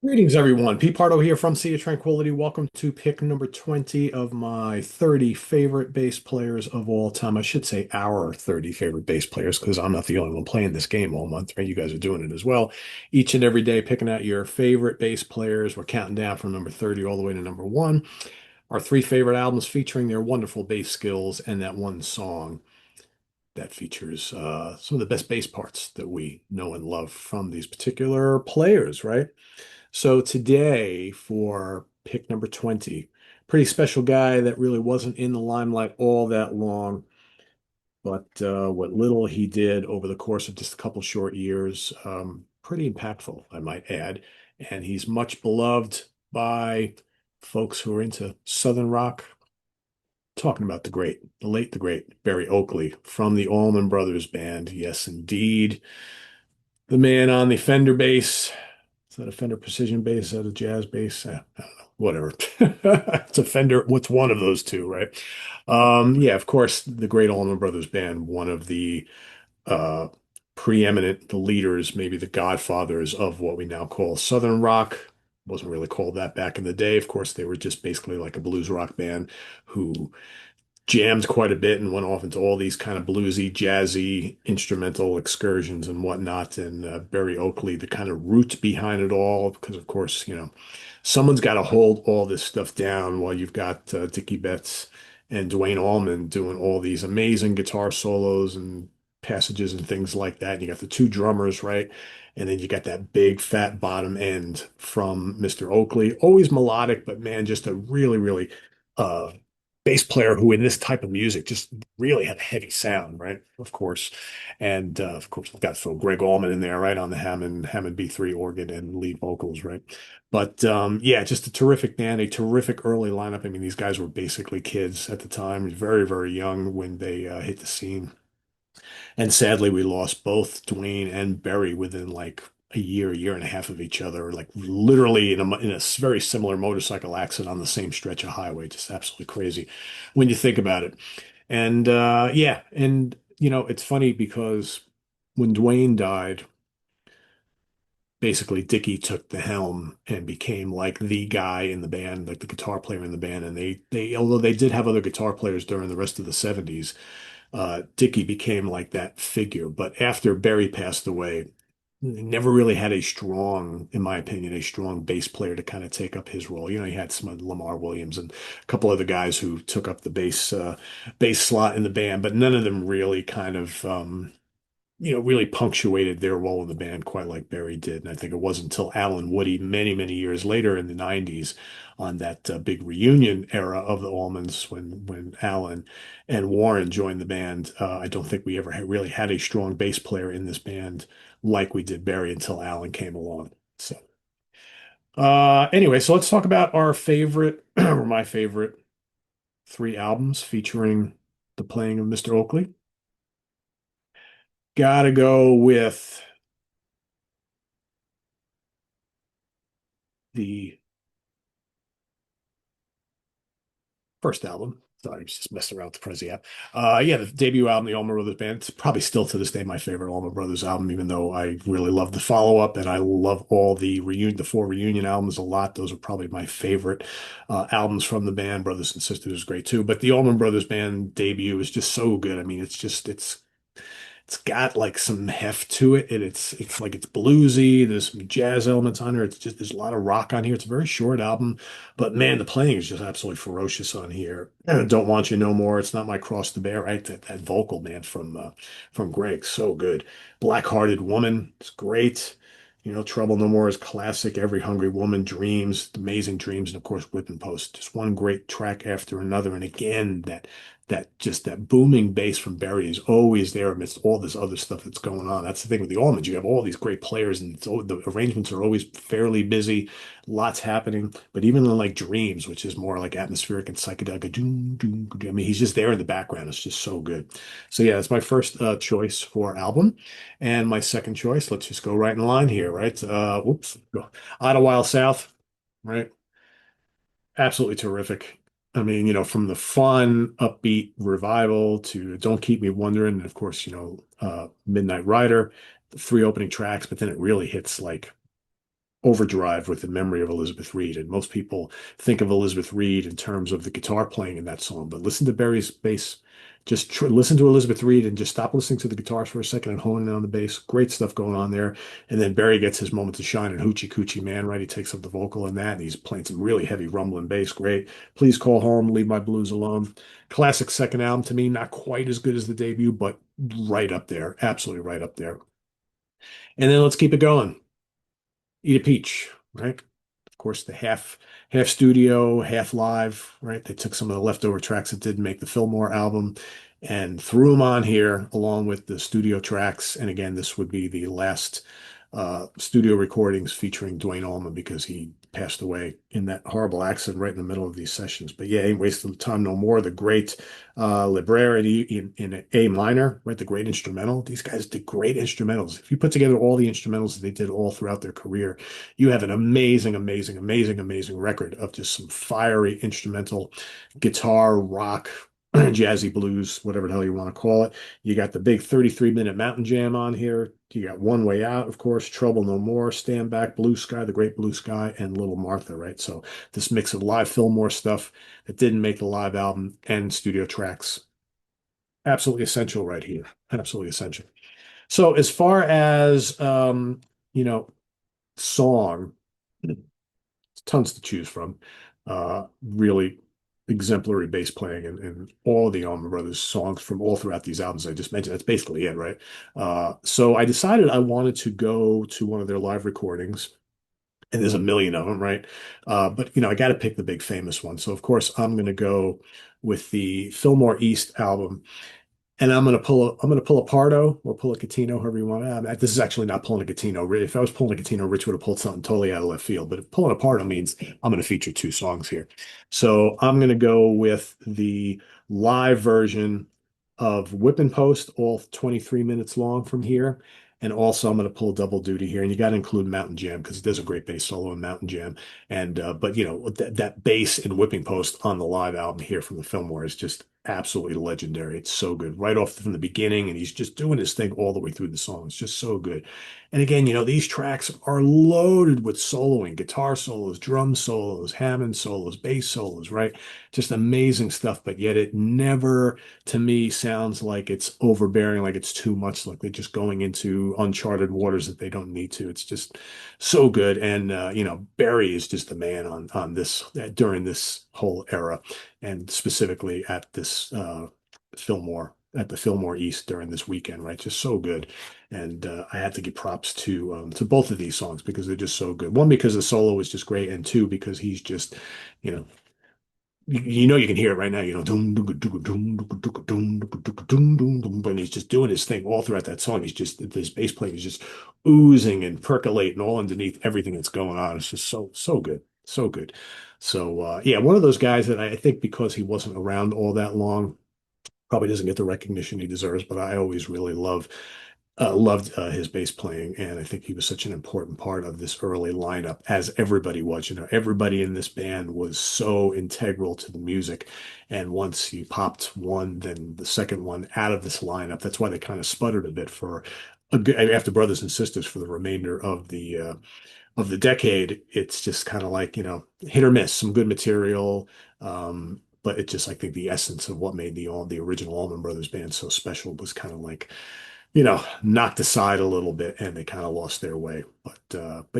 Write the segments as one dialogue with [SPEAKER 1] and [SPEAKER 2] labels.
[SPEAKER 1] Greetings, everyone. Pete Pardo here from Sea of Tranquility. Welcome to pick number 20 of my 30 favorite bass players of all time. I should say our 30 favorite bass players because I'm not the only one playing this game all month, right? You guys are doing it as well. Each and every day, picking out your favorite bass players. We're counting down from number 30 all the way to number one. Our three favorite albums featuring their wonderful bass skills and that one song that features some of the best bass parts that we know and love from these particular players, right? So today for pick number 20, pretty special guy that really wasn't in the limelight all that long, but what little he did over the course of just a couple short years, pretty impactful, I might add. And he's much beloved by folks who are into Southern rock. Talking about the great, the late, the great Barry Oakley from the Allman Brothers Band. Yes, indeed. The man on the Fender bass. Is that a Fender Precision bass? Is that a jazz bass? I don't know. Whatever. It's a Fender. What's one of those two, right? Yeah, of course, the great Allman Brothers Band, one of the uh, preeminent, the leaders, maybe the godfathers of what we now call Southern rock. Wasn't really called that back in the day. Of course, they were just basically like a blues rock band who jammed quite a bit and went off into all these kind of bluesy, jazzy, instrumental excursions and whatnot. And Barry Oakley, the kind of root behind it all, because of course, someone's got to hold all this stuff down while you've got Dickie Betts and Dwayne Allman doing all these amazing guitar solos and passages and things like that. And you got the two drummers, right? And then you got that big fat bottom end from Mr. Oakley. Always melodic, but man, just a really, really uh, bass player who in this type of music just really had a heavy sound, right? Of course. And of course, we've got to throw Greg Allman in there, right, on the Hammond B3 organ and lead vocals, right? But yeah, just a terrific band, a terrific early lineup. I mean, these guys were basically kids at the time, very, very young when they hit the scene. And sadly, we lost both Dwayne and Barry within like a year and a half of each other, like literally in a very similar motorcycle accident on the same stretch of highway. Just absolutely crazy when you think about it. And yeah, and it's funny because when Dwayne died, basically Dickie took the helm and became like the guy in the band, like the guitar player in the band. And they although they did have other guitar players during the rest of the 70s, Dickie became like that figure. But after Barry passed away, never really had a strong, in my opinion, a strong bass player to kind of take up his role. He had some of Lamar Williams and a couple other guys who took up the bass slot in the band, but none of them really kind of really punctuated their role in the band quite like Barry did. And I think it wasn't until Alan Woody many, many years later in the 90s on that big reunion era of the Allmans when Alan and Warren joined the band. I don't think we ever really had a strong bass player in this band like we did Barry until Alan came along. So anyway, so let's talk about our favorite or my favorite three albums featuring the playing of Mr. Oakley. Gotta go with the first album. Sorry, I was just messing around with the Prezi app. Yeah, the debut album, the Allman Brothers Band. It's probably still to this day my favorite Allman Brothers album, even though I really love the follow-up and I love all the four reunion albums a lot. Those are probably my favorite albums from the band. Brothers and Sisters is great too, but the Allman Brothers Band debut is just so good. I mean, it's got like some heft to it, and it's like it's bluesy. There's some jazz elements on here. It's just there's a lot of rock on here. It's a very short album, but man, the playing is just absolutely ferocious on here. Don't Want You No More. It's Not My Cross to Bear. Right, that vocal man from Greg, so good. Black Hearted Woman, it's great. Trouble No More is classic. Every Hungry Woman, Dreams, Amazing Dreams, and of course Whipping Post. Just one great track after another. And again, that booming bass from Barry is always there amidst all this other stuff that's going on. That's the thing with the Allmans. You have all these great players, and the arrangements are always fairly busy, lots happening. But even in like Dreams, which is more like atmospheric and psychedelic, I mean, he's just there in the background. It's just so good. So yeah, that's my first choice for album, and my second choice. Let's just go right in line here, right? Whoops, go. Wild South, right? Absolutely terrific. I mean, from the fun, upbeat revival to Don't Keep Me Wondering, and of course, Midnight Rider, the three opening tracks, but then it really hits like Overdrive with the memory of Elizabeth Reed. And most people think of Elizabeth Reed in terms of the guitar playing in that song, but listen to Barry's bass. Just listen to Elizabeth Reed and just stop listening to the guitars for a second and hone in on the bass. Great stuff going on there. And then Barry gets his moment to shine in Hoochie Coochie Man, right? He takes up the vocal in that, and he's playing some really heavy rumbling bass. Great. Please Call Home, Leave My Blues Alone. Classic second album to me, not quite as good as the debut, but right up there. Absolutely right up there. And then let's keep it going. Eat a Peach, right? Of course, the half studio, half live, right? They took some of the leftover tracks that didn't make the Fillmore album and threw them on here along with the studio tracks. And again, this would be the last studio recordings featuring Dwayne Allman because he passed away in that horrible accident right in the middle of these sessions. But yeah, ain't wasting time no more. The great Librera in A minor, right? The great instrumental. These guys did great instrumentals. If you put together all the instrumentals that they did all throughout their career, you have an amazing, amazing, amazing, amazing record of just some fiery instrumental guitar, rock, jazzy blues, whatever the hell you want to call it. You got the big 33-minute Mountain Jam on here. You got One Way Out, of course, Trouble No More, Stand Back, Blue Sky, The Great Blue Sky, and Little Martha, right? So this mix of live Fillmore stuff that didn't make the live album and studio tracks, absolutely essential right here. Absolutely essential. So as far as you know, song, tons to choose from. Really exemplary bass playing and all of the Allman Brothers songs from all throughout these albums I just mentioned. That's basically it, right? So I decided I wanted to go to one of their live recordings. And there's a million of them, right? But I got to pick the big famous one. So of course I'm going to go with the Fillmore East album, and I'm gonna pull a Pardo or pull a Catino, however you want. This is actually not pulling a Catino. If I was pulling a Catino, Rich would have pulled something totally out of left field. But if pulling a Pardo means I'm gonna feature two songs here. So I'm gonna go with the live version of Whip and Post, all 23 minutes long from here. And also I'm gonna pull double duty here. And you got to include Mountain Jam because there's a great bass solo in Mountain Jam. And but that bass in Whipping Post on the live album here from the Fillmore is just absolutely legendary. It's so good right off from the beginning, and he's just doing his thing all the way through the song. It's just so good. And again, these tracks are loaded with soloing, guitar solos, drum solos, Hammond solos, bass solos, right? Just amazing stuff, but yet it never, to me, sounds like it's overbearing, like it's too much, like they're just going into uncharted waters that they don't need to. It's just so good. And Barry is just the man on this during this whole era, and specifically at this Fillmore at the Fillmore East during this weekend, right? Just so good. And I had to give props to both of these songs because they're just so good. One, because the solo is just great, and two, because he's just, you know, you can hear it right now, and he's just doing his thing all throughout that song. He's just this bass playing is just oozing and percolating all underneath everything that's going on. It's just so good, so good. So yeah, one of those guys that I think because he wasn't around all that long, probably doesn't get the recognition he deserves. But I always really loved his bass playing, and I think he was such an important part of this early lineup, as everybody was. Everybody in this band was so integral to the music, and once you popped one, then the second one out of this lineup. That's why they kind of sputtered a bit for after Brothers and Sisters for the remainder of the decade. It's just kind of like hit or miss, some good material. But it just, I think the essence of what made the original Allman Brothers band so special was kind of like knocked aside a little bit, and they kind of lost their way. But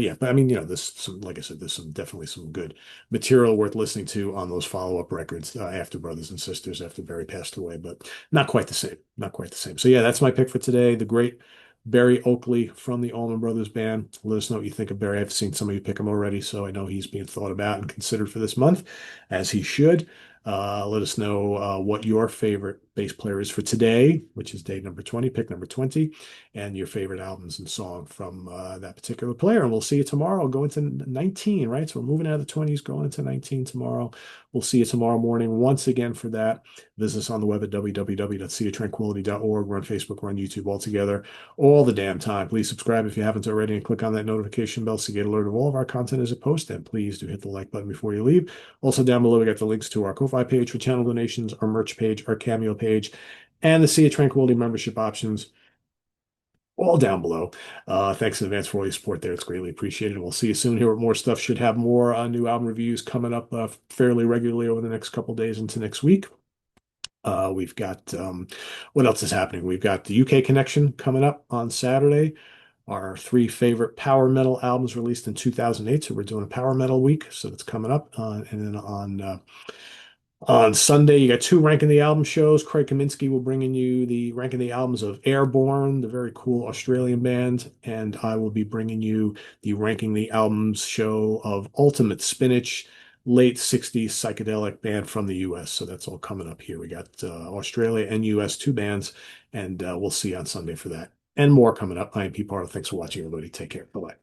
[SPEAKER 1] yeah, but I mean, like I said, there's definitely some good material worth listening to on those follow-up records after Brothers and Sisters, after Barry passed away, but not quite the same. Not quite the same. So yeah, that's my pick for today. The great Barry Oakley from the Allman Brothers Band. Let us know what you think of Barry. I've seen some of you pick him already, so I know he's being thought about and considered for this month, as he should. Let us know what your favorite bass player is for today, which is day number 20, pick number 20, and your favorite albums and song from that particular player. And we'll see you tomorrow, going to 19, right? So we're moving out of the 20s, going into 19 tomorrow. We'll see you tomorrow morning once again for that. Visit us on the web at www.seatranquility.org. We're on Facebook, we're on YouTube all together, all the damn time. Please subscribe if you haven't already, and click on that notification bell so you get alert of all of our content as it posts. And please do hit the like button before you leave. Also, down below, we got the links to our Ko-Fi page for channel donations, our merch page, our Cameo page, and the Sea of Tranquility membership options. all down below. Thanks in advance for all your support there. It's greatly appreciated. We'll see you soon here with more stuff. Should have more new album reviews coming up fairly regularly over the next couple days into next week. We've got what else is happening? We've got the UK Connection coming up on Saturday. Our three favorite power metal albums released in 2008. So we're doing a power metal week. So that's coming up. And then on Sunday, you got two Ranking the Album shows. Craig Kaminsky will bring in you the Ranking the Albums of Airborne, the very cool Australian band, and I will be bringing you the Ranking the Albums show of Ultimate Spinach, late 60s psychedelic band from the US. So that's all coming up here. We got Australia and US, two bands, and we'll see you on Sunday for that. And more coming up. I am Pete Pardo. Thanks for watching, everybody. Take care. Bye-bye.